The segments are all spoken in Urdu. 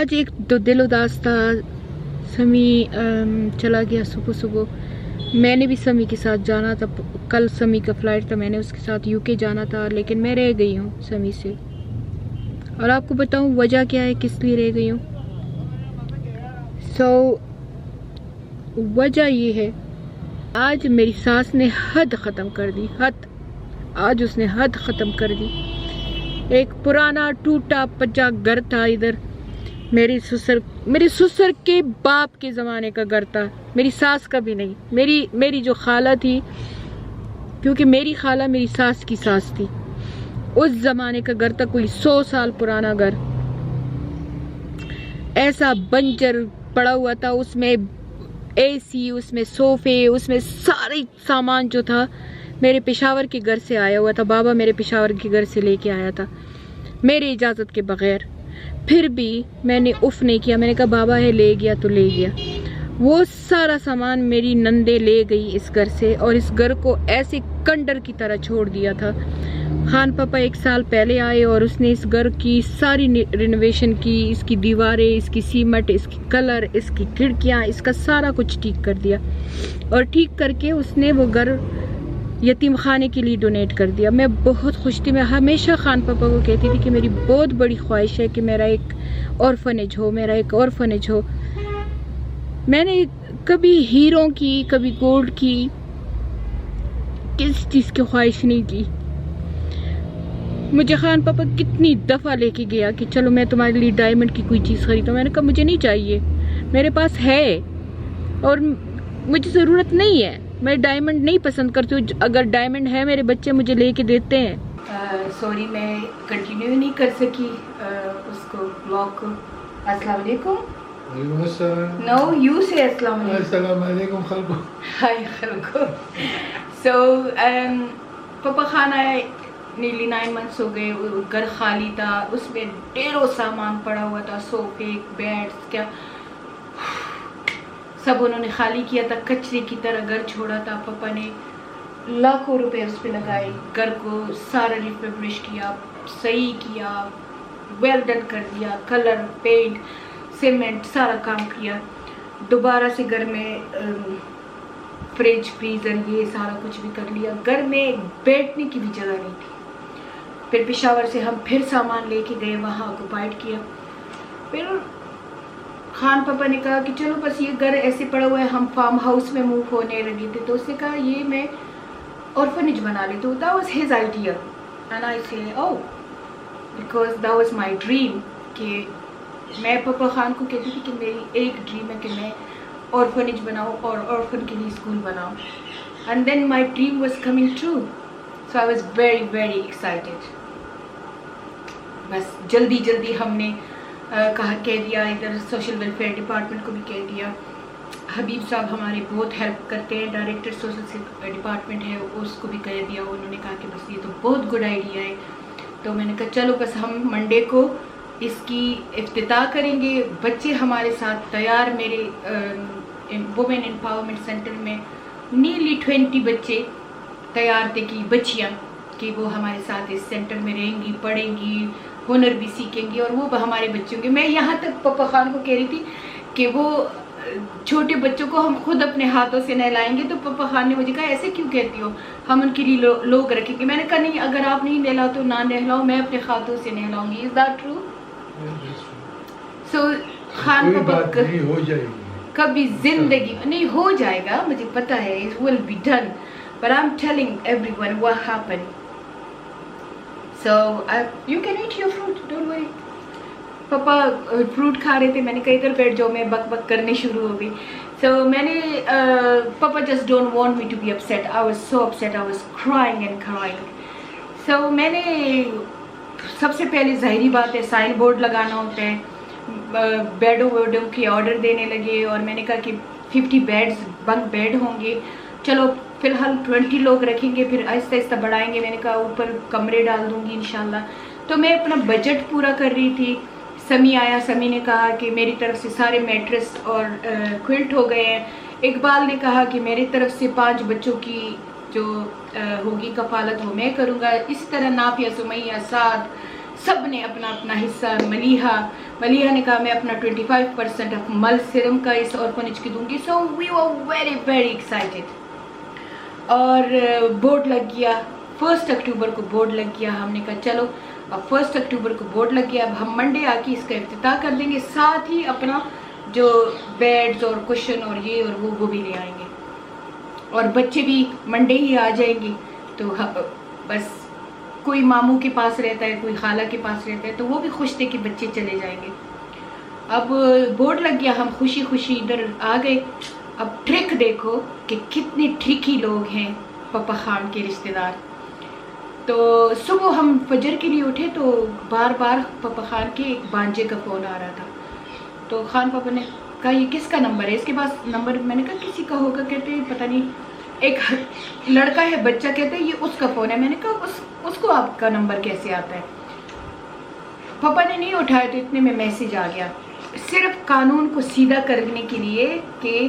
آج ایک تو دل اداس تھا. سمی چلا گیا صبح. میں نے بھی سمی کے ساتھ جانا تھا. کل سمی کا فلائٹ تھا, میں نے اس کے ساتھ UK جانا تھا, لیکن میں رہ گئی ہوں سمی سے. اور آپ کو بتاؤں وجہ کیا ہے, کس لیے رہ گئی ہوں. وجہ یہ ہے, آج میری ساس نے حد ختم کر دی. آج اس نے حد ختم کر دی. ایک پرانا ٹوٹا پچا گھر تھا ادھر, میری سسر کے باپ کے زمانے کا گھر تھا, میری ساس کا بھی نہیں. میری جو خالہ تھی, کیونکہ میری خالہ میری ساس کی ساس تھی, اس زمانے کا گھر تھا, کوئی 100 سال پرانا گھر. ایسا بنجر پڑا ہوا تھا, اس میں AC, اس میں صوفے, اس میں سارے سامان جو تھا میرے پشاور کے گھر سے آیا ہوا تھا. بابا میرے پشاور کے گھر سے لے کے آیا تھا میرے اجازت کے بغیر. پھر بھی میں نے اف نہیں کیا, میں نے کہا بابا ہے, لے گیا تو لے گیا. وہ سارا سامان میری نندے لے گئی اس گھر سے, اور اس گھر کو ایسے کنڈر کی طرح چھوڑ دیا تھا. خان پاپا 1 سال پہلے آئے اور اس نے اس گھر کی ساری رینوویشن کی, اس کی دیواریں, اس کی سیمٹ, اس کی کلر, اس کی کھڑکیاں, اس کا سارا کچھ ٹھیک کر دیا. اور ٹھیک کر کے اس نے وہ گھر یتیم خانے کے لیے ڈونیٹ کر دیا. میں بہت خوش تھی. میں ہمیشہ خان پاپا کو کہتی تھی کہ میری بہت بڑی خواہش ہے کہ میرا ایک اورفنیج ہو. میں نے کبھی ہیروں کی, کبھی گولڈ کی, کس چیز کی خواہش نہیں کی. مجھے خان پاپا کتنی دفعہ لے کے گیا کہ چلو میں تمہارے لیے ڈائمنڈ کی کوئی چیز خریدوں. میں نے کہا مجھے نہیں چاہیے, میرے پاس ہے اور مجھے ضرورت نہیں ہے. میں ڈائمنڈ نہیں پسند کرتی ہوں. اگر ڈائمنڈ ہے میرے بچے مجھے لے کے دیتے ہیں. سوری میں کنٹینیو نہیں کر سکی اس کو بلاگ کو. السلام علیکم. وعلیکم السلام. نو یو سے السلام علیکم. السلام علیکم خلقو. ہائی خلقو. سو پاپا خان آئے, نیرلی 9 months ہو گئے. گھر خالی تھا, اس میں ڈھیروں سامان پڑا ہوا تھا, صوفے, بیڈز, کیا سب انہوں نے خالی کیا تھا. کچرے کی طرح گھر چھوڑا تھا. پاپا نے لاکھوں روپے اس پہ لگائے, گھر کو سارا ریفربش کیا, صحیح کیا, ویل ڈن کر دیا, کلر, پینٹ, سیمنٹ, سارا کام کیا. دوبارہ سے گھر میں فریج, فریزر, یہ سارا کچھ بھی کر لیا. گھر میں بیٹھنے کی بھی جگہ نہیں تھی. پھر پشاور سے ہم پھر سامان لے کے گئے, وہاں آکوپائڈ کیا. پھر خان پاپا نے کہا کہ چلو بس یہ گھر ایسے پڑا ہوا ہے, ہم فارم ہاؤس میں موو ہونے لگے تھے. تو اس نے کہا یہ میں orphanage بنا لیتا ہوں. That was his idea and I say oh because that was my dream. کہ میں پاپا خان کو کہتی تھی کہ میری ایک ڈریم ہے کہ میں orphanage بناؤں اور orphan کے لیے اسکول بناؤں. And then my dream was coming true. So I was very very excited. بس جلدی ہم نے کہہ دیا, ادھر سوشل ویلفیئر ڈپارٹمنٹ کو بھی کہہ دیا. حبیب صاحب ہمارے بہت ہیلپ کرتے ہیں, ڈائریکٹر سوشل ڈپارٹمنٹ ہے, اس کو بھی کہہ دیا. انہوں نے کہا کہ بس یہ تو بہت گڈ آئیڈیا ہے. تو میں نے کہا چلو بس ہم منڈے کو اس کی افتتاح کریں گے. بچے ہمارے ساتھ تیار, میرے وومن امپاورمنٹ سینٹر میں نیرلی 20 بچے تیار تھے, کی بچیاں کہ وہ ہمارے ساتھ اس سینٹر میں رہیں گی, پڑھیں گی, ہنر بھی سیکھیں گی, اور وہ ہمارے بچوں کے. میں یہاں تک پاپا خان کو کہہ رہی تھی کہ وہ چھوٹے بچوں کو ہم خود اپنے ہاتھوں سے نہلائیں گے. تو پاپا خان نے مجھے کہا ایسے کیوں کہتی ہو, ہم ان کے لیے لوگ رکھیں گے. میں نے کہا نہیں, اگر آپ نہیں نہلاؤ تو نہ نہلاؤ, میں اپنے ہاتھوں سے نہلاؤں گی. Is that true? So Khan پاپا کبھی زندگی نہیں ہو جائے گا, مجھے پتا ہے, it will be done, but I'm telling everyone what happened. So you can eat your fruit, don't worry. Papa fruit کھا رہے تھے, میں نے کہا ادھر بیٹھ جاؤ, میں بک بک کرنے شروع ہو گئی. سو میں نے پاپا just don't want me to be upset. I was so upset, I was crying and crying. So میں نے سب سے پہلے ظاہری بات ہے سائن بورڈ لگانا ہوتا ہے, بیڈوں ویڈوں کے آرڈر دینے لگے. اور میں نے کہا کہ 50 بیڈز بنک بیڈ ہوں گے, چلو فی الحال 20 لوگ رکھیں گے, پھر آہستہ آہستہ بڑھائیں گے. میں نے کہا اوپر کمرے ڈال دوں گی انشاءاللہ. تو میں اپنا بجٹ پورا کر رہی تھی. سمی آیا, سمی نے کہا کہ میری طرف سے سارے میٹرس اور کوئلٹ ہو گئے ہیں. اقبال نے کہا کہ میری طرف سے 5 بچوں کی جو ہوگی کفالت وہ میں کروں گا. اسی طرح نافیہ, سمیہ, سعد, سب نے اپنا اپنا حصہ. ملیحہ نے کہا میں اپنا 25% آف مل سرم کا اس آرفنیج کی دوں گی. سو وی ور ویری ویری ایکسائٹیڈ. اور بورڈ لگ گیا 1 اکتوبر کو بورڈ لگ گیا. ہم نے کہا چلو اب 1 اکتوبر کو بورڈ لگ گیا, اب ہم منڈے آ کے اس کا افتتاح کر دیں گے, ساتھ ہی اپنا جو بیڈز اور کشن اور یہ اور وہ بھی لے آئیں گے, اور بچے بھی منڈے ہی آ جائیں گے. تو بس کوئی ماموں کے پاس رہتا ہے, کوئی خالہ کے پاس رہتا ہے, تو وہ بھی خوش تھے کہ بچے چلے جائیں گے. اب بورڈ لگ گیا, ہم خوشی خوشی ادھر آ گئے. اب ٹرک دیکھو کہ کتنے ٹرکی لوگ ہیں پپا خان کے رشتہ دار. تو صبح ہم فجر کے لیے اٹھے تو بار بار پپا خان کے ایک بانجے کا فون آ رہا تھا. تو خان پاپا نے کہا یہ کس کا نمبر ہے, اس کے پاس نمبر. میں نے کہا کسی کا ہوگا. کہتے ہیں پتہ نہیں ایک لڑکا ہے بچہ, کہتے ہیں یہ اس کا فون ہے. میں نے کہا اس کو آپ کا نمبر کیسے آتا ہے. پاپا نے نہیں اٹھایا تو اتنے میں میسیج آ گیا, صرف قانون کو سیدھا کرنے کے لیے کہ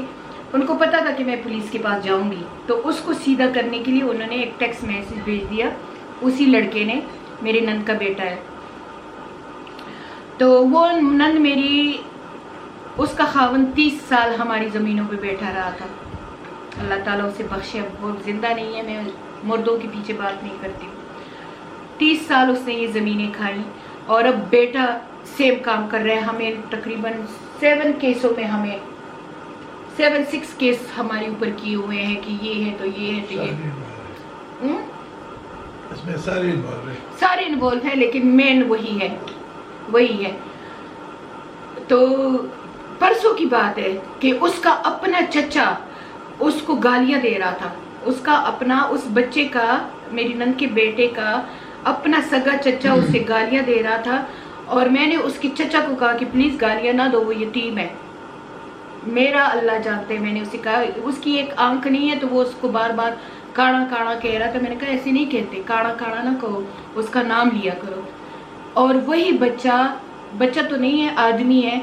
ان کو پتا تھا کہ میں پولیس کے پاس جاؤں گی, تو اس کو سیدھا کرنے کے لیے انہوں نے ایک ٹیکسٹ میسیج بھیج دیا. اسی لڑکے نے, میری نند کا بیٹا ہے, تو وہ نند میری, اس کا خاوند 30 سال ہماری زمینوں پہ بیٹھا رہا تھا. اللہ تعالیٰ اسے بخشے, اب وہ زندہ نہیں ہے, میں مردوں کے پیچھے بات نہیں کرتی ہوں. 30 سال اس نے یہ زمینیں کھائیں, اور اب بیٹا سیم کام کر رہے ہیں. ہمیں تقریباً 7 کیسوں میں ہمیں 7-6 کیس ہمارے اوپر کیے ہوئے ہیں کہ یہ ہے تو یہ ہے تو یہ, اس میں سارے انوالو ہیں, لیکن مین وہی ہے. تو پرسوں کی بات ہے کہ اس کا اپنا چچا اس کو گالیاں دے رہا تھا. اس کا اپنا, اس بچے کا, میری نند کے بیٹے کا اپنا سگا چچا اسے گالیاں دے رہا تھا. اور میں نے اس کے چچا کو کہا کہ پلیز گالیاں نہ دو, وہ یتیم ہے. میرا اللہ جانتے ہیں, میں نے اسے کہا اس کی ایک آنکھ نہیں ہے, تو وہ اس کو بار بار کاڑا کاڑا کہہ رہا تھا. میں نے کہا ایسے نہیں کہتے, کاڑا کاڑا نہ کہو, اس کا نام لیا کرو. اور وہی بچہ تو نہیں ہے, آدمی ہے.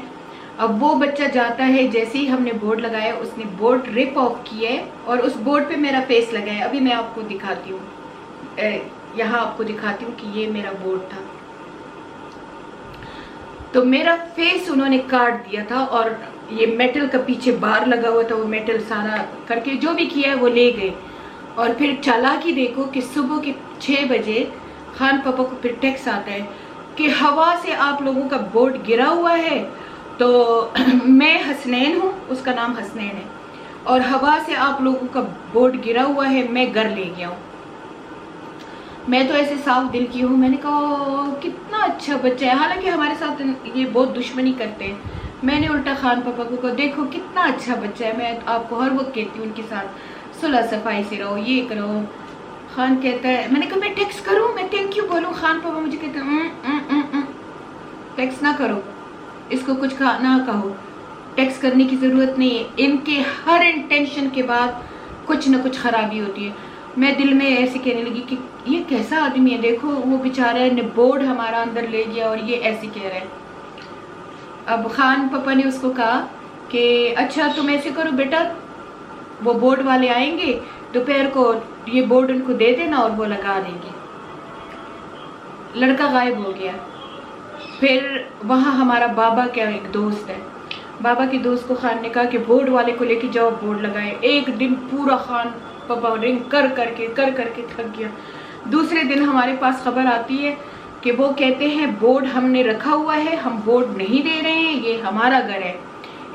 اب وہ بچہ جاتا ہے, جیسے ہی ہم نے بورڈ لگایا اس نے بورڈ ریپ آف کیا ہے, اور اس بورڈ پہ میرا فیس لگا ہے. ابھی میں آپ کو دکھاتی ہوں, یہاں آپ کو دکھاتی ہوں کہ یہ میرا بورڈ تھا. تو میرا فیس انہوں نے کاٹ دیا تھا, اور یہ میٹل کا پیچھے بار لگا ہوا تھا, وہ میٹل سارا کر کے جو بھی کیا ہے وہ لے گئے. اور پھر چالاکی دیکھو کہ صبح کے 6 بجے خان پاپا کو پھر ٹیکس آتا ہے کہ ہوا سے آپ لوگوں کا بورڈ گرا ہوا ہے. تو میں حسنین ہوں, اس کا نام حسنین ہے, اور ہوا سے آپ لوگوں کا بورڈ گرا ہوا ہے, میں گھر لے گیا ہوں. میں تو ایسے صاف دل کی ہوں. میں نے کہا کتنا اچھا بچہ ہے, حالانکہ ہمارے ساتھ یہ بہت دشمنی کرتے ہیں. میں نے الٹا خان پاپا کو کہا دیکھو کتنا اچھا بچہ ہے, میں آپ کو ہر وقت کہتی ہوں ان کے ساتھ صلح صفائی سے رہو, یہ کرو. خان کہتا ہے, میں نے کہا میں ٹیکس کروں, میں تھینک یو بولوں. خان پاپا مجھے کہتے ہیں ٹیکس نہ کرو, اس کو کچھ نہ کہو, ٹیکس کرنے کی ضرورت نہیں ہے. ان کے ہر انٹینشن کے بعد کچھ نہ کچھ خرابی ہوتی ہے. میں دل میں ایسے کہنے لگی کہ یہ کیسا آدمی ہے, دیکھو وہ بیچارہ نے بورڈ ہمارا اندر لے گیا اور یہ ایسے کہہ رہا ہے. اب خان پاپا نے اس کو کہا کہ اچھا تم ایسے کرو بیٹا, وہ بورڈ والے آئیں گے دوپہر کو, یہ بورڈ ان کو دے دینا اور وہ لگا دیں گے. لڑکا غائب ہو گیا. پھر وہاں ہمارا بابا کا ایک دوست ہے, بابا کے دوست کو خان نے کہا کہ بورڈ والے کو لے کے جاؤ بورڈ لگائے. ایک دن پورا خان پاپا رنگ کر کر کے تھک گیا. دوسرے دن ہمارے پاس خبر آتی ہے کہ وہ کہتے ہیں بورڈ ہم نے رکھا ہوا ہے, ہم بورڈ نہیں دے رہے ہیں, یہ ہمارا گھر ہے,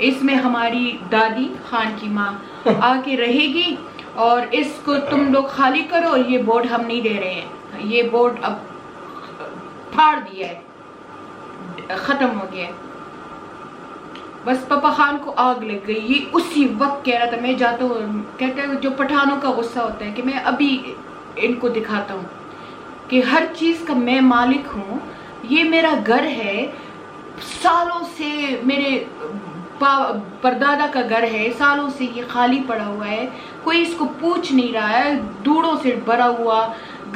اس میں ہماری دادی خان کی ماں آ کے رہے گی, اور اس کو تم لوگ خالی کرو, اور یہ بورڈ ہم نہیں دے رہے ہیں. یہ بورڈ اب پھاڑ دیا ہے, ختم ہو گیا ہے. بس پاپا خان کو آگ لگ گئی. یہ اسی وقت کہہ رہا تھا میں جاتا ہوں, کہتا ہے جو پٹھانوں کا غصہ ہوتا ہے کہ میں ابھی ان کو دکھاتا ہوں کہ ہر چیز کا میں مالک ہوں, یہ میرا گھر ہے, سالوں سے میرے پردادا کا گھر ہے, سالوں سے یہ خالی پڑا ہوا ہے, کوئی اس کو پوچھ نہیں رہا ہے, دوڑوں سے بھرا ہوا,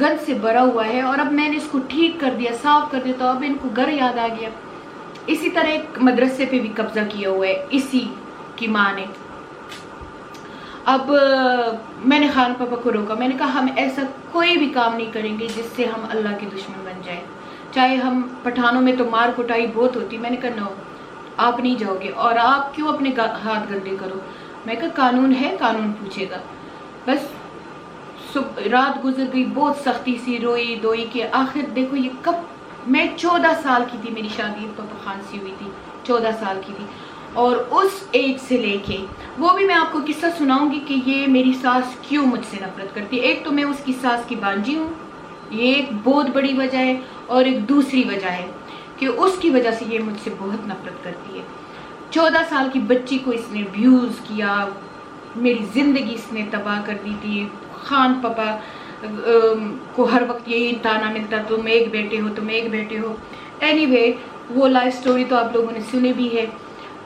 گند سے بھرا ہوا ہے, اور اب میں نے اس کو ٹھیک کر دیا, صاف کر دیا, تو اب ان کو گھر یاد آ گیا. اسی طرح ایک مدرسے پہ بھی قبضہ کیا ہوا ہے اسی کی ماں نے. اب میں نے خان پاپا کو روکا, میں نے کہا ہم ایسا کوئی بھی کام نہیں کریں گے جس سے ہم اللہ کے دشمن بن جائیں. چاہے ہم پٹھانوں میں تو مار کٹائی بہت ہوتی. میں نے کہا نو, آپ نہیں جاؤ گے, اور آپ کیوں اپنے ہاتھ گندے کرو. میں کہا قانون ہے, قانون پوچھے گا. بس رات گزر گئی, بہت سختی سی روئی دوئی کہ آخر دیکھو یہ کب. میں 14 سال کی تھی, میری شادی پاپا خان سے ہوئی تھی, 14 سال کی تھی, اور اس ایج سے لے کے وہ بھی میں آپ کو قصہ سناؤں گی کہ یہ میری ساس کیوں مجھ سے نفرت کرتی ہے. ایک تو میں اس کی ساس کی بانجی ہوں, یہ ایک بہت بڑی وجہ ہے, اور ایک دوسری وجہ ہے کہ اس کی وجہ سے یہ مجھ سے بہت نفرت کرتی ہے. 14 سال کی بچی کو اس نے ابیوز کیا, میری زندگی اس نے تباہ کر دی تھی. خان پاپا کو ہر وقت یہی تانا ملتا, تم ایک بیٹے ہو, تم ایک بیٹے ہو. اینی وے وہ لائف سٹوری تو آپ لوگوں نے سنی بھی ہے.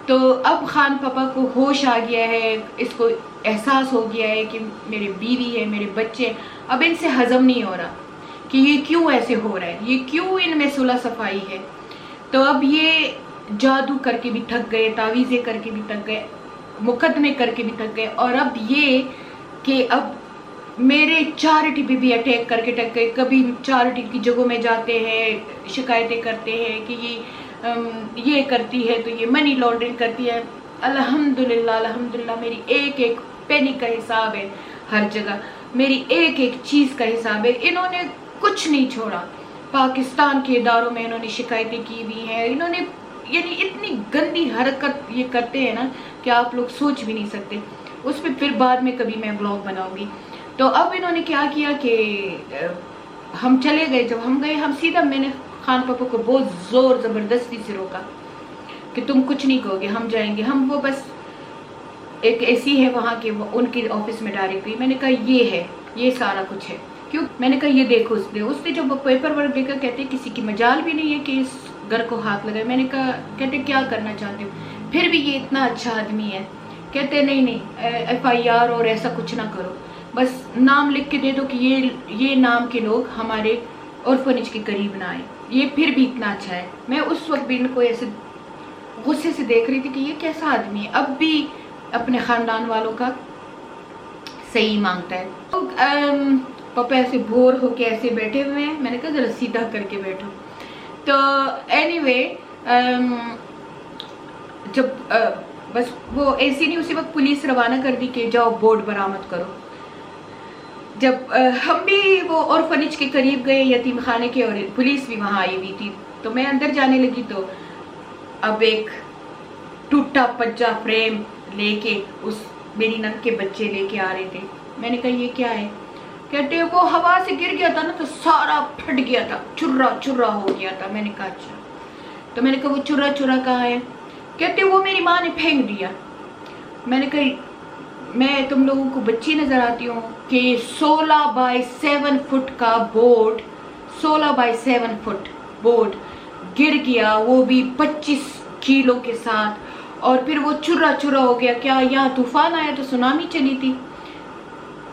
تو اب خان پاپا کو ہوش آ گیا ہے, اس کو احساس ہو گیا ہے کہ میرے بیوی ہے, میرے بچے, اب ان سے ہضم نہیں ہو رہا کہ یہ کیوں ایسے ہو رہا ہے, یہ کیوں ان میں صلح صفائی ہے. تو اب یہ جادو کر کے بھی تھک گئے, تعویذیں کر کے بھی تھک گئے, مقدمے کر کے بھی تھک گئے, اور اب یہ کہ اب میرے چارٹی پہ بھی اٹیک کر کے تھک گئے. کبھی چارٹی کی جگہوں میں جاتے ہیں, شکایتیں کرتے ہیں کہ یہ کرتی ہے, تو یہ منی لانڈرنگ کرتی ہے. الحمدللہ میری ایک ایک پینی کا حساب ہے ہر جگہ, میری ایک ایک چیز کا حساب ہے. انہوں نے کچھ نہیں چھوڑا. پاکستان کے اداروں میں انہوں نے شکایتیں کی ہوئی ہیں. انہوں نے یعنی اتنی گندی حرکت یہ کرتے ہیں نا کہ آپ لوگ سوچ بھی نہیں سکتے. اس پہ پھر بعد میں کبھی میں بلاگ بناؤں گی. تو اب انہوں نے کیا کیا کہ ہم چلے گئے. جب ہم گئے, ہم سیدھا, میں نے خان پاپا کو بہت زور زبردستی سے روکا کہ تم کچھ نہیں کہو گے, ہم جائیں گے. ہم وہ بس ایک ایسی ہے وہاں کے, ان کے آفس میں ڈائریکٹ گئی. میں نے کہا یہ ہے, یہ سارا کچھ ہے. کیوں؟ میں نے کہا یہ دیکھو. اس نے جو پیپر ورک دیکھا, کہتے کسی کی مجال بھی نہیں ہے کہ اس گھر کو ہاتھ لگائے. میں نے کہا, کہتے کیا کرنا چاہتے ہو, پھر بھی یہ اتنا اچھا آدمی ہے. کہتے نہیں FIR اور ایسا کچھ نہ کرو, بس نام لکھ کے دے دو کہ یہ نام کے لوگ ہمارے اورفنیج کے قریب نہ آئے. یہ پھر بھی اتنا اچھا ہے. میں اس وقت بھی ان کو ایسے غصے سے دیکھ رہی تھی کہ یہ کیسا آدمی ہے, اب بھی اپنے خاندان والوں کا صحیح مانگتا ہے. پاپا ایسے بور ہو کے ایسے بیٹھے ہوئے ہیں. میں نے کہا ذرا سیدھا کر کے بیٹھو. تو اینی وے جب بس وہ ایسی نہیں, اسی وقت پولیس روانہ کر دی کہ جاؤ بورڈ برآمد کرو. جب ہم بھی وہ اورفنیج کے قریب گئے, یتیم خانے کے, اور پولیس بھی وہاں آئی ہوئی تھی, تو میں اندر جانے لگی تو اب ایک ٹوٹا پجا فریم لے کے اس میری نند کے بچے لے کے آ رہے تھے. میں نے کہا یہ کیا ہے؟ کہتے وہ ہوا سے گر گیا تھا نا, تو سارا پھٹ گیا تھا, چرا ہو گیا تھا. میں نے کہا اچھا. تو میں نے کہا وہ چرا کہاں ہے؟ کہتے وہ میری ماں نے پھینک دیا. میں نے کہا میں تم لوگوں کو بچی نظر آتی ہوں کہ 16x7 فٹ کا بورڈ, 16x7 فٹ بورڈ گر گیا, وہ بھی 25 کیلو کے ساتھ, اور پھر وہ چرا ہو گیا. کیا یہاں طوفان آیا تو سونامی چلی تھی,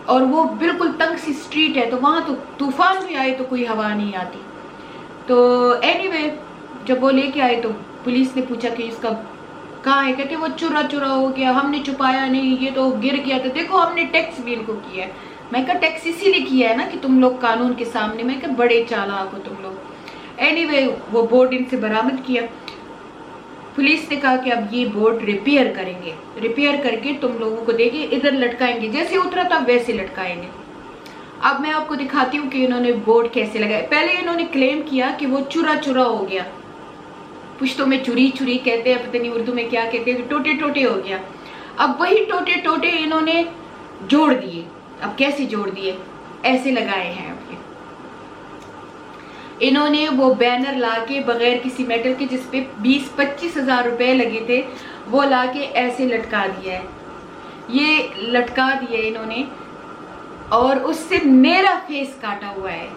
اور وہ بالکل تنگ سی سٹریٹ ہے, تو وہاں تو طوفان بھی آئے تو کوئی ہوا نہیں آتی. تو اینی وے جب وہ لے کے آئے تو پولیس نے پوچھا کہ اس کا کہاں ہے؟ کہتے وہ چرا ہو گیا, ہم نے چھپایا نہیں, یہ تو گر گیا تھا. دیکھو ہم نے ٹیکس بھی ان کو کیا ہے. میں کہا ٹیکس اسی لیے کیا ہے نا کہ تم لوگ قانون کے سامنے, میں کہا بڑے چالاک ہو تم لوگ. اینی وے وہ بورڈ ان سے برآمد کیا. پولیس نے کہا کہ اب یہ بورڈ ریپیئر کریں گے, ریپیئر کر کے تم لوگوں کو دے گے, ادھر لٹکائیں گے, جیسے اترا تھا ویسے لٹکائیں گے. اب میں آپ کو دکھاتی ہوں کہ انہوں نے بورڈ کیسے لگائے. پہلے انہوں نے کلیم کیا کہ وہ چرا ہو گیا, پشتوں میں چوری کہتے ہیں, پتہ نہیں اردو میں کیا کہتے ہیں, ٹوٹے ہو گیا. اب وہی ٹوٹے انہوں نے جوڑ دیے. اب کیسے جوڑ دیے؟ ایسے لگائے ہیں. اب یہ انہوں نے وہ بینر لا کے بغیر کسی میٹل کے, جس پہ 20-25 ہزار روپے لگے تھے, وہ لا کے ایسے لٹکا دیا ہے. یہ لٹکا دیا انہوں نے, اور اس سے میرا فیس کاٹا ہوا ہے.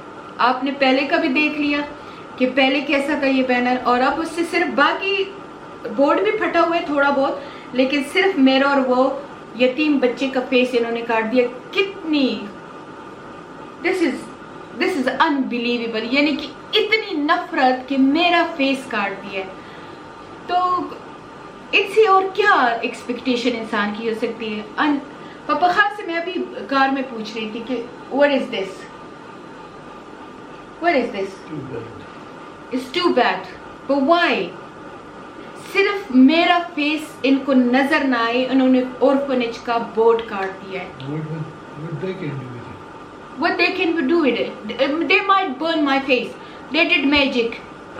آپ نے پہلے کا بھی دیکھ لیا کہ پہلے کیسا تھا یہ بینر, اور اب اس سے صرف, باقی بورڈ بھی پھٹا ہوا ہے تھوڑا بہت, لیکن صرف میرا اور وہ یتیم بچے کا فیس انہوں نے کاٹ دیا. کتنی دس از انبلیویبل, یعنی کہ اتنی نفرت کہ میرا فیس کاٹ دیا. تو اس سے اور کیا ایکسپیکٹیشن انسان کی ہو سکتی ہے؟ پاپا خان سے میں ابھی کار میں پوچھ رہی تھی کہ what is this? It's too bad. But why? صرف میرا فیس ان کو نظر نہ آئے انہوں نے orphanage کا بورڈ کاٹ دیا ہے. What they can do with it? They might burn my face. They did magic.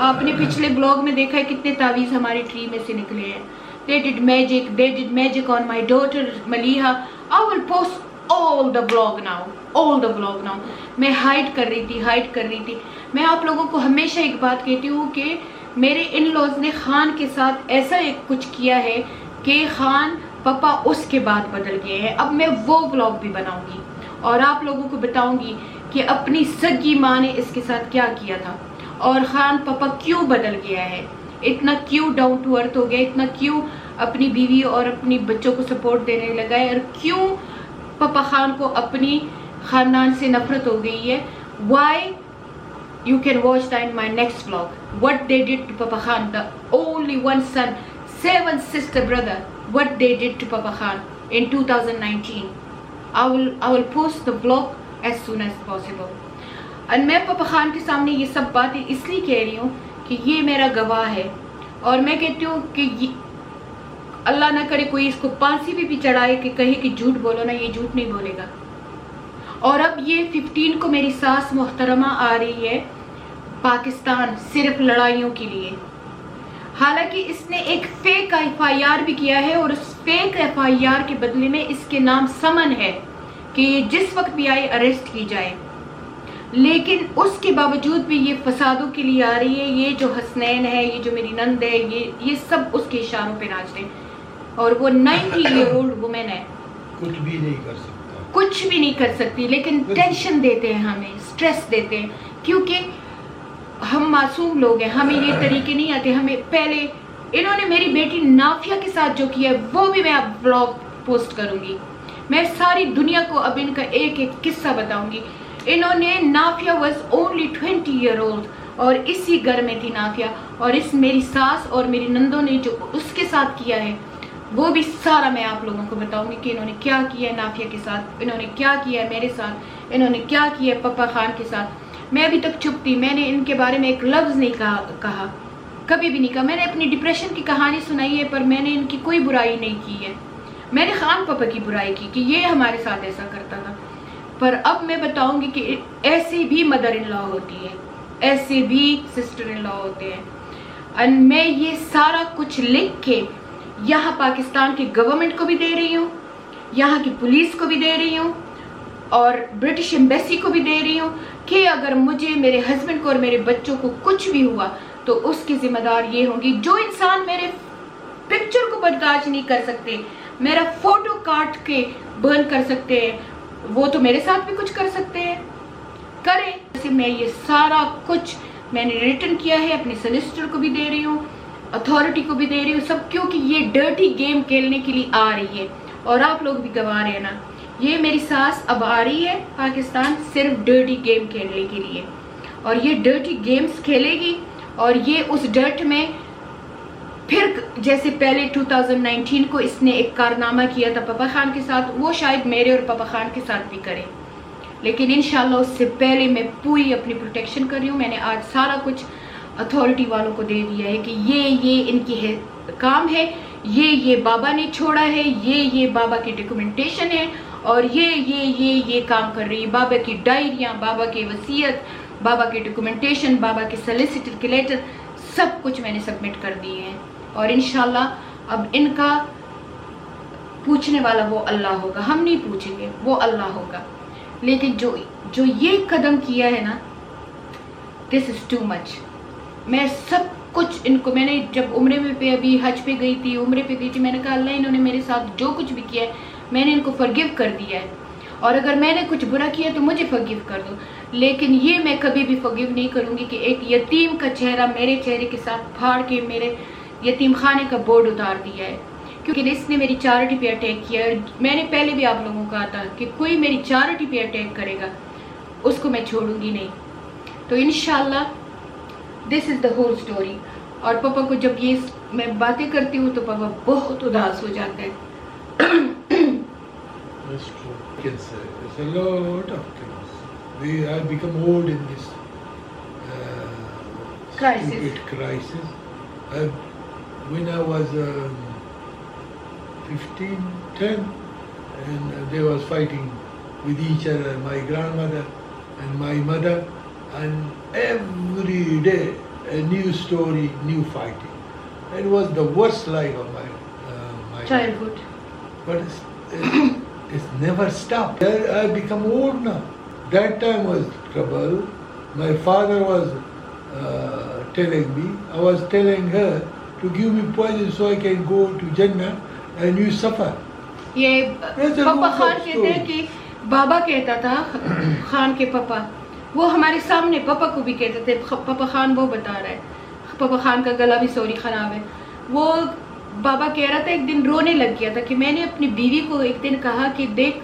آپ نے پچھلے بلاگ میں دیکھا ہے کتنے تعویذ ہماری ٹری میں سے نکلے ہیں. They did magic. They did magic on my daughter Maliha. I will post all the vlog now. میں ہائڈ کر رہی تھی. میں آپ لوگوں کو ہمیشہ ایک بات کہتی ہوں کہ میرے ان لوز نے خان کے ساتھ ایسا ایک کچھ کیا ہے کہ خان پپا اس کے بعد بدل گئے ہیں. اب میں وہ ولاگ بھی بناؤں گی اور آپ لوگوں کو بتاؤں گی کہ اپنی سگی ماں نے اس کے ساتھ کیا کیا تھا اور خان پپا کیوں بدل گیا ہے, اتنا کیوں ڈاؤن ٹو ارتھ ہو گیا, اتنا کیوں اپنی بیوی اور اپنی بچوں کو سپورٹ دینے لگا ہے, اور کیوں پپا خان کو اپنی خاندان سے نفرت ہو گئی ہے. Why you can watch that in my next vlog. What they did to Papa Khan, the only one son, 7 sister brother, what they did to Papa Khan in 2019. I will post the vlog as soon as possible. اور میں پپا خان کے سامنے یہ سب باتیں اس لیے کہہ رہی ہوں کہ یہ میرا گواہ ہے, اور میں کہتی ہوں کہ اللہ نہ کرے کوئی اس کو پھانسی بھی چڑھائے کہ کہے کہ جھوٹ بولو نا, یہ جھوٹ نہیں بولے گا. اور اب یہ 15 کو میری ساس محترمہ آ رہی ہے پاکستان صرف لڑائیوں کے لیے. حالانکہ اس نے ایک فیک FIR بھی کیا ہے, اور اس فیک FIR کے بدلے میں اس کے نام سمن ہے کہ جس وقت بھی آئے اریسٹ کی جائے. لیکن اس کے باوجود بھی یہ فسادوں کے لیے آ رہی ہے. یہ جو حسنین ہے, یہ جو میری نند ہے, یہ سب اس کے اشاروں پہ ناچتے ہیں, اور وہ 90 ایئر اولڈ وومن ہے, کچھ بھی نہیں کر سکتی, لیکن ٹینشن دیتے ہیں, ہمیں اسٹریس دیتے ہیں, کیونکہ ہم معصوم لوگ ہیں, ہمیں یہ طریقے نہیں آتے. ہمیں پہلے انہوں نے میری بیٹی نافیہ کے ساتھ جو کیا ہے وہ بھی میں اب ولاگ پوسٹ کروں گی. میں ساری دنیا کو اب ان کا ایک ایک قصہ بتاؤں گی. انہوں نے نافیہ واز اونلی 20 ایئر اولڈ, اور اسی گھر میں تھی نافیہ, اور اس میری ساس اور میری نندوں نے جو اس کے ساتھ کیا ہے وہ بھی سارا میں آپ لوگوں کو بتاؤں گی کہ انہوں نے کیا کیا ہے نافیہ کے ساتھ, انہوں نے کیا کیا ہے میرے ساتھ, انہوں نے کیا کیا ہے پپا خان کے ساتھ. میں ابھی تک چپ تھی, میں نے ان کے بارے میں ایک لفظ نہیں کہا, کبھی بھی نہیں کہا. میں نے اپنی ڈپریشن کی کہانی سنائی ہے, پر میں نے ان کی کوئی برائی نہیں کی ہے. میں نے خان پپا کی برائی کی کہ یہ ہمارے ساتھ ایسا کرتا تھا. پر اب میں بتاؤں گی کہ ایسے بھی مدر ان لا ہوتی ہے, ایسے بھی سسٹر ان لا ہوتے ہیں. اور میں یہ سارا کچھ لکھ کے یہاں پاکستان کی گورنمنٹ کو بھی دے رہی ہوں, یہاں کی پولیس کو بھی دے رہی ہوں, اور برٹش ایمبیسی کو بھی دے رہی ہوں کہ اگر مجھے, میرے ہسبینڈ کو اور میرے بچوں کو کچھ بھی ہوا تو اس کی ذمہ دار یہ ہوں گی. جو انسان میرے پکچر کو برداشت نہیں کر سکتے, میرا فوٹو کاٹ کے برن کر سکتے ہیں, وہ تو میرے ساتھ بھی کچھ کر سکتے ہیں, کریں. جیسے میں یہ سارا کچھ میں نے ریٹن کیا ہے, اپنے سلیسٹر کو بھی دے رہی ہوں, اتھارٹی کو بھی دے رہی ہوں, سب کیونکہ یہ ڈرٹی گیم کھیلنے کے لیے آ رہی ہے. اور آپ لوگ بھی گواہ رہے نا, یہ میری ساس اب آ رہی ہے پاکستان صرف ڈرٹی گیم کھیلنے کے لیے, اور یہ ڈرٹی گیمز کھیلے گی, اور یہ اس ڈرٹ میں پھر جیسے پہلے 2019 کو اس نے ایک کارنامہ کیا تھا پپا خان کے ساتھ, وہ شاید میرے اور پپا خان کے ساتھ بھی کرے. لیکن انشاءاللہ اس سے پہلے میں پوری اپنی پروٹیکشن کر رہی ہوں. میں نے آج سارا کچھ اتھارٹی والوں کو دے دیا ہے کہ یہ ان کی کام ہے, یہ بابا نے چھوڑا ہے, یہ بابا کی ڈاکومنٹیشن ہے, اور یہ کام کر رہی ہے. بابا کی ڈائریاں, بابا کی وصیت, بابا کی ڈاکومنٹیشن, بابا کے سلیسیٹر کے لیٹر, سب کچھ میں نے سبمٹ کر دیے ہیں. اور انشاءاللہ اب ان کا پوچھنے والا وہ اللہ ہوگا, ہم نہیں پوچھیں گے, وہ اللہ ہوگا. لیکن جو یہ قدم کیا ہے نا, دس از ٹو مچ. میں سب کچھ ان کو, میں نے جب عمرے میں پہ ابھی حج پہ گئی تھی, عمرے پہ گئی تھی, میں نے کہا اللہ انہوں نے میرے ساتھ جو کچھ بھی کیا ہے میں نے ان کو فرگیو کر دیا ہے, اور اگر میں نے کچھ برا کیا تو مجھے فرگیو کر دو. لیکن یہ میں کبھی بھی فرگیو نہیں کروں گی کہ ایک یتیم کا چہرہ میرے چہرے کے ساتھ پھاڑ کے میرے یتیم خانے کا بورڈ اتار دیا ہے, کیونکہ اس نے میری چارٹی پہ اٹیک کیا. میں نے پہلے بھی آپ لوگوں کو کہا تھا کہ کوئی میری چارٹی پہ اٹیک کرے گا اس کو میں چھوڑوں گی نہیں. تو انشاءاللہ دس از دا ہول اسٹوری. اور پپا کو جب یہ میں باتیں کرتی ہوں تو پپا بہت اداس ہو جاتا ہے. That's true. I can say there's a lot of things. We have become old in this stupid crisis. When I was 15, 10, and they was fighting with each other, my grandmother and my mother, and every day a new story, new fighting. It was the worst life of my childhood. But it's never stopped. I become old now. That time was trouble. My father was telling me, I was telling her to give me poison so I can go to Jannah and you suffer. یہ پاپا خان کہتے ہیں کہ بابا کہتا تھا خان کے پاپا، وہ ہمارے سامنے پاپا کو بھی کہتے تھے، پاپا خان وہ بتا رہا ہے، پاپا خان کا گلا بھی سوری خراب ہے، وہ بابا کہہ رہا تھا ایک دن رونے لگ گیا تھا کہ میں نے اپنی بیوی کو ایک دن کہا کہ دیکھ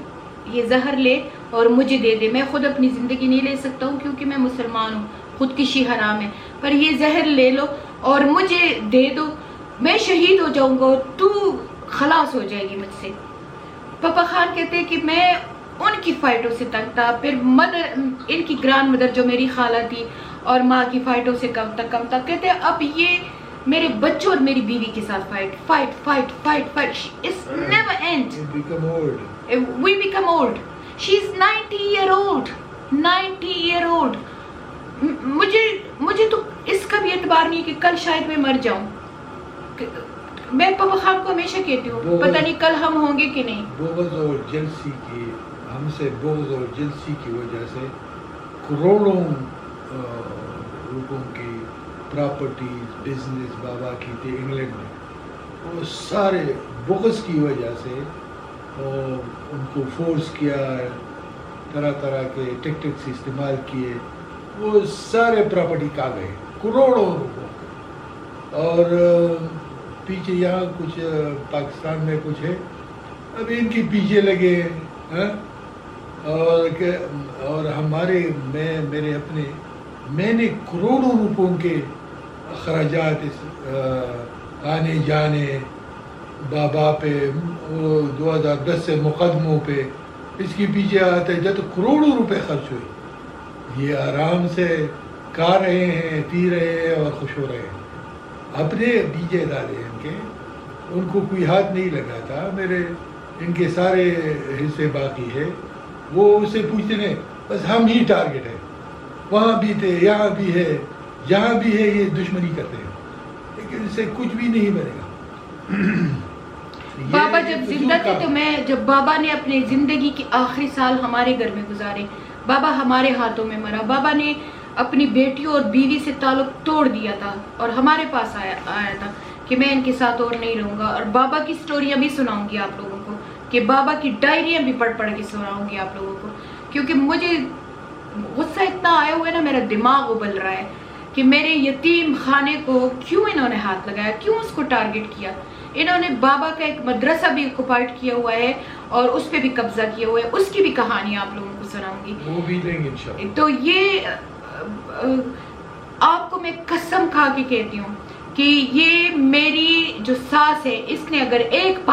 یہ زہر لے اور مجھے دے دے، میں خود اپنی زندگی نہیں لے سکتا ہوں کیونکہ میں مسلمان ہوں، خودکشی حرام ہے، پر یہ زہر لے لو اور مجھے دے دو، میں شہید ہو جاؤں گا اور تو خلاص ہو جائے گی مجھ سے۔ پاپا خان کہتے ہیں کہ میں ان کی فائٹوں سے تنگ تھا، پھر مدر ان کی گرانڈ مدر جو میری خالہ تھی اور ماں کی فائٹوں سے کم تھا، کہتے ہیں اب یہ میرے بچوں اور میری بیوی کے ساتھ fight it's never end. We become old. She's 90 year old. مجھے تو اس کا بھی اعتبار نہیں کہ کل شاید میں مر جاؤں۔ میں پاپا خان کو ہمیشہ کہتی ہوں پتہ نہیں کل ہم ہوں گے کہ نہیں۔ بغض اور جلسی کی، ہم سے بغض اور جلسی کی وجہ سے کروڑوں روپوں کی پراپرٹیز بزنس بابا کی تھی انگلینڈ میں، وہ سارے بغض کی وجہ سے ان کو فورس کیا، طرح طرح کے ٹیکٹکس استعمال کیے، وہ سارے پراپرٹی کھا گئے کروڑوں روپوں کے۔ اور پیچھے یہاں کچھ پاکستان میں کچھ ہے، ابھی ان کے پیچھے لگے ہیں، اور ہمارے میرے اپنے میں نے کروڑوں روپوں کے اخراجات آنے جانے بابا پہ، 2010 سے مقدموں پہ، اس کے پیچھے آتے جب کروڑوں روپے خرچ ہوئے، یہ آرام سے کھا رہے ہیں، پی رہے ہیں اور خوش ہو رہے ہیں۔ اپنے بیجے دادے ان کے، ان کو کوئی ہاتھ نہیں لگا تھا، میرے ان کے سارے حصے باقی ہے، وہ اسے پوچھتے ہیں بس ہم ہی ٹارگٹ ہے، وہاں بھی تھے، یہاں بھی ہے، جہاں بھی ہے یہ دشمنی کرتے ہیں، لیکن اس سے کچھ بھی نہیں بنے گا۔ بابا جب زندہ تھے تو جب بابا نے اپنے زندگی کے آخری سال ہمارے گھر میں گزارے، بابا ہمارے ہاتھوں میں مرا، بابا نے اپنی بیٹیوں اور بیوی سے تعلق توڑ دیا تھا اور ہمارے پاس آیا تھا کہ میں ان کے ساتھ اور نہیں رہوں گا، اور بابا کی سٹوریاں بھی سناؤں گی آپ لوگوں کو، کہ بابا کی ڈائریاں بھی پڑھ کے سناؤں گی آپ لوگوں کو، کیونکہ مجھے غصہ اتنا آیا ہوا ہے نا، میرا دماغ ابل رہا ہے کہ میرے یتیم خانے کو کیوں انہوں نے ہاتھ لگایا، کیوں اس کو ٹارگٹ کیا۔ انہوں نے بابا کا ایک مدرسہ بھی آکوپائڈ کیا ہوا ہے اور اس پہ بھی قبضہ کیا ہوا ہے، اس کی بھی کہانی آپ لوگوں کو سناؤں گی، وہ بھی دیں گے انشاءاللہ۔ تو یہ آپ کو میں قسم کھا کے کہتی ہوں کہ یہ میری جو ساس ہے، اس نے اگر ایک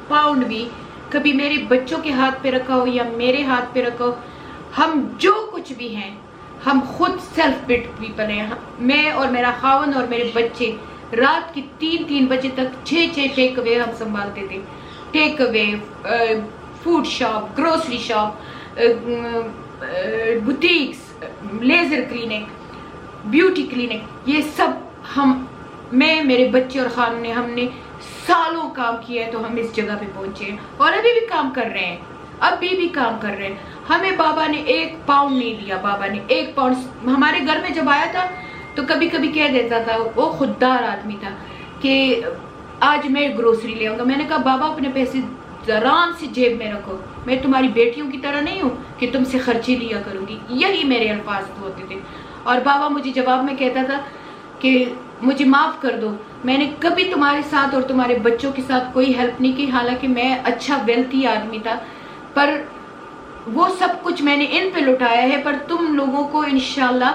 پاؤنڈ بھی کبھی میرے بچوں کے ہاتھ پہ رکھا ہو یا میرے ہاتھ پہ رکھا ہو، ہم جو کچھ بھی ہیں ہم خود سیلف بٹ پیپل ہیں، میں اور میرا خاون اور میرے بچے رات کی 3 بجے تک 6 ٹیک اوے ہم سنبھالتے تھے، take away, food shop, grocery shop, boutiques, laser clinic, beauty clinic, یہ سب میں میرے بچے اور خان نے، ہم نے سالوں کام کیا ہے تو ہم اس جگہ پہ پہنچے ہیں، اور ابھی بھی کام کر رہے ہیں، ابھی بھی کام کر رہے ہیں۔ ہمیں بابا نے 1 پاؤنڈ نہیں دیا، بابا نے 1 پاؤنڈ ہمارے گھر میں جب آیا تھا تو کبھی کہہ دیتا تھا، وہ خوددار آدمی تھا کہ آج میں گروسری لے آؤں گا۔ میں نے کہا بابا اپنے پیسے آرام سے جیب میں رکھو، میں تمہاری بیٹیوں کی طرح نہیں ہوں کہ تم سے خرچی لیا کروں گی، یہی میرے الفاظ ہوتے تھے۔ اور بابا مجھے جواب میں کہتا تھا کہ مجھے معاف کر دو، میں نے کبھی تمہارے ساتھ اور تمہارے بچوں کے ساتھ کوئی ہیلپ نہیں کی، حالانکہ میں اچھا ویلتھی آدمی تھا، پر وہ سب کچھ میں نے ان پہ لٹایا ہے، پر تم لوگوں کو انشاءاللہ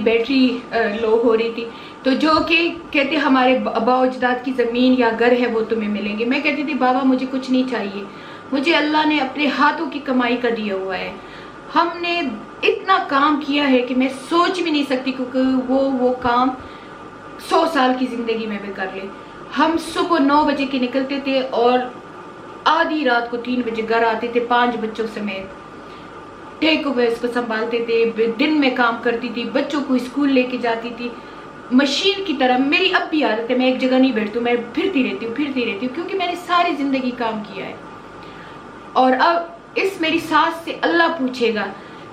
بیٹری لو ہو رہی تھی تو جو کہ کہتے ہمارے آباء و اجداد کی زمین یا گھر ہے وہ تمہیں ملیں گے۔ میں کہتی تھی بابا مجھے کچھ نہیں چاہیے، مجھے اللہ نے اپنے ہاتھوں کی کمائی کا دیا ہوا ہے۔ ہم نے اتنا کام کیا ہے کہ میں سوچ بھی نہیں سکتی، کیونکہ وہ کام 100 سال کی زندگی میں بھی کر لے۔ ہم صبح 9 بجے کے نکلتے تھے اور آدھی رات کو 3 بجے گھر آتے تھے 5 بچوں سمیت۔ ٹیک اویز کو سنبھالتے تھے، دن میں کام کرتی تھی، بچوں کو اسکول لے کے جاتی تھی مشین کی طرح۔ میری اب بھی عادت ہے، میں ایک جگہ نہیں بیٹھتی ہوں، میں پھرتی رہتی ہوں، کیونکہ میں نے ساری زندگی کام کیا ہے۔ اور اب اس میری ساس سے اللہ پوچھے گا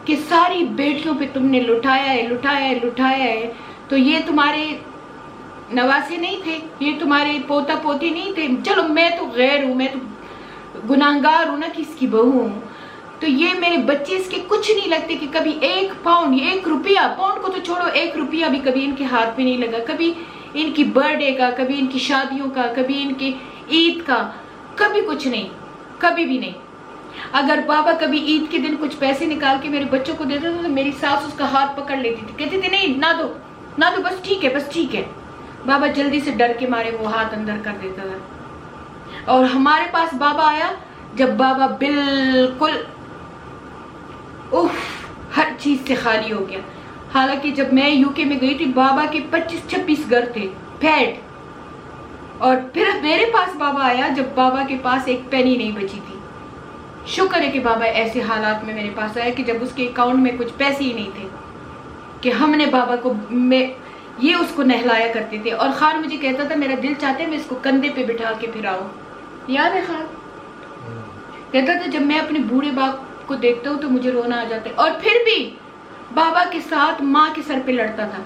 کہ ساری بیٹیوں پہ تم نے لٹایا ہے، تو یہ تمہارے نواسے نہیں تھے، یہ تمہارے پوتا پوتی نہیں تھے؟ چلو میں تو غیر ہوں، میں تو گناہگار ہوں نا کہ اس کی بہو ہوں، تو یہ میرے بچے اس کے کچھ نہیں لگتے کہ کبھی 1 پاؤنڈ 1 روپیہ، پاؤنڈ کو تو چھوڑو، 1 روپیہ بھی کبھی ان کے ہاتھ پہ نہیں لگا، کبھی ان کی برتھ ڈے کا، کبھی ان کی شادیوں کا، کبھی ان کی عید کا، کبھی کچھ نہیں، کبھی بھی نہیں۔ اگر بابا کبھی عید کے دن کچھ پیسے نکال کے میرے بچوں کو دیتا تھا تو میری ساس اس کا ہاتھ پکڑ لیتی تھی، کہتی تھی نہیں نہ دو، بس ٹھیک ہے۔ بابا جلدی سے ڈر کے مارے وہ ہاتھ اندر کر دیتا تھا۔ اور ہمارے پاس بابا آیا جب بابا بالکل ہر چیز سے خالی ہو گیا۔ حالانکہ جب میں UK میں گئی تھی بابا کے 25-26 گھر تھے پیٹ، اور پھر میرے پاس بابا آیا جب بابا کے پاس ایک پینی نہیں بچی تھی۔ شکر ہے کہ بابا ایسے حالات میں میرے پاس آیا کہ جب اس کے اکاؤنٹ میں کچھ پیسے ہی نہیں تھے، کہ ہم نے بابا کو یہ اس کو نہلایا کرتے تھے۔ اور خان مجھے کہتا تھا میرا دل چاہتا ہے میں اس کو کندھے پہ بٹھا کے پھراؤں، یاد ہے خان؟ کہتا تھا جب میں اپنے بوڑھے باپ کو دیکھتا ہوں تو مجھے رونا آ جاتا ہے۔ اور پھر بھی بابا کے ساتھ ماں کے سر پہ لڑتا تھا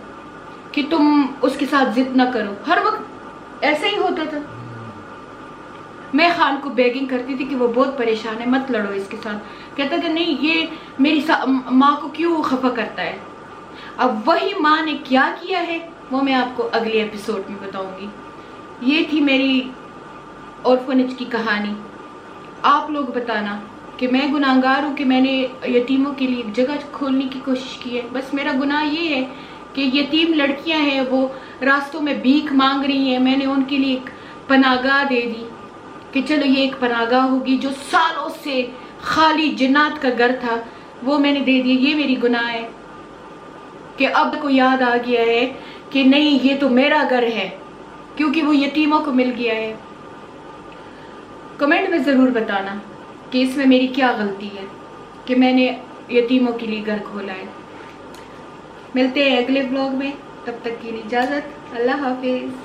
کہ تم اس کے ساتھ ضد نہ کرو، ہر وقت ایسا ہی ہوتا تھا۔ میں خان کو بیگنگ کرتی تھی کہ وہ بہت پریشان ہے، مت لڑو اس کے ساتھ۔ کہتا تھا نہیں یہ میری ماں کو کیوں خفا کرتا ہے۔ اب وہی ماں نے کیا کیا ہے وہ میں آپ کو اگلے ایپیسوڈ میں بتاؤں گی۔ یہ تھی میری اورفنیج کی کہانی۔ آپ لوگ بتانا کہ میں گناہگار ہوں کہ میں نے یتیموں کے لیے ایک جگہ کھولنے کی کوشش کی ہے۔ بس میرا گناہ یہ ہے کہ یتیم لڑکیاں ہیں، وہ راستوں میں بھیک مانگ رہی ہیں، میں نے ان کے لیے ایک پناہ گاہ دے دی کہ چلو یہ ایک پناہ گاہ ہوگی، جو سالوں سے خالی جنات کا گھر تھا وہ میں نے دے دیا۔ یہ میری گناہ ہے کہ اب کو یاد آ گیا ہے کہ نہیں یہ تو میرا گھر ہے، کیونکہ وہ یتیموں کو مل گیا ہے۔ کمنٹ میں ضرور بتانا کہ اس میں میری کیا غلطی ہے کہ میں نے یتیموں کے لیے گھر کھولا ہے۔ ملتے ہیں اگلے بلاگ میں، تب تک کے لیے اجازت، اللہ حافظ۔